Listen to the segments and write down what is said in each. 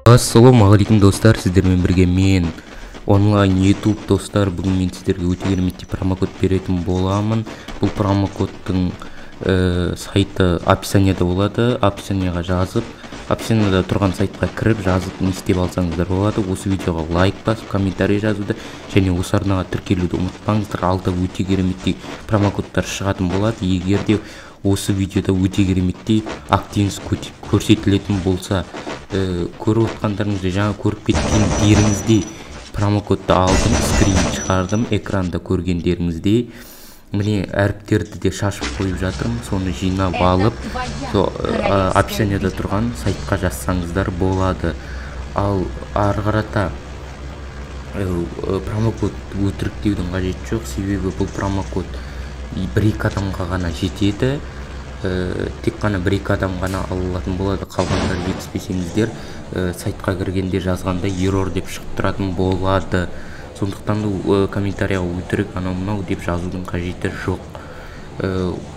Ассалаумағалейкум достар, сіздермен бірге мен онлайн YouTube достар. Бүгін мен сіздерге өте керемет промокод беретін боламын. Бұл промокодтың сайты описанияда болады. Описанияға жазып, описанияда тұрған сайтқа кіріп жазып не істеп алсаңыздар болады. Осы видеоға лайк басып, комментарий жазуды және осы арнаға тіркелуді ұмытпаңыздар. Алда өте кереметтей промокодтар шығатын болады. Егер де осы видеода өте кереметтей активіңіз көрсетілетін болса, көріп отқандарыңызды жаңа көріп кеткендеріңіздей промокодты алдым, скрин шығардым, экранда көргендеріңіздей. Міне әріптерді де шашып қойып жатырмын, соны жинап алып, описанияда тұрған сайтқа жазсаңыздар болады. Ал ары қарата промокод өтірік деудің қажеті жоқ, себебі бұл промокод бір-екі адамға ғана жетеді. Тек қана бір-екі адам ғана алынатын болады. Қалғандар жетіспесеңіздер сайтқа кіргенде жазғанда error деп шығып тұратын болады. Сондықтан комментарияға өтірік анау-мынау деп жазудың қажеті жоқ.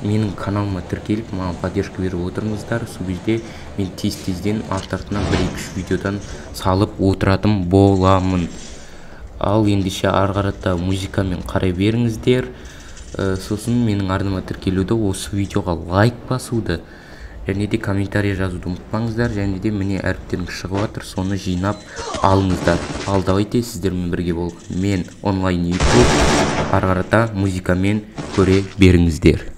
Менің каналыма тіркеліп, маған поддержка беріп отырыңыздар. Сол кезде мен тез-тезден арт-артынан 1-2 видеодан салып отыратын боламын. Ал ендеше ары қарата музыкамен қарай беріңіздер. Сосын менің арнама тіркелуді, осы видеоға лайк басуды және де комментарий жазуды ұмытпаңыздар. Және де міне әріптеріңіз шығып жатыр, соны жинап алыңыздар. Ал давайте сіздермен бірге болған мен онлайн YouTube, ары қарата музыкамен көре беріңіздер.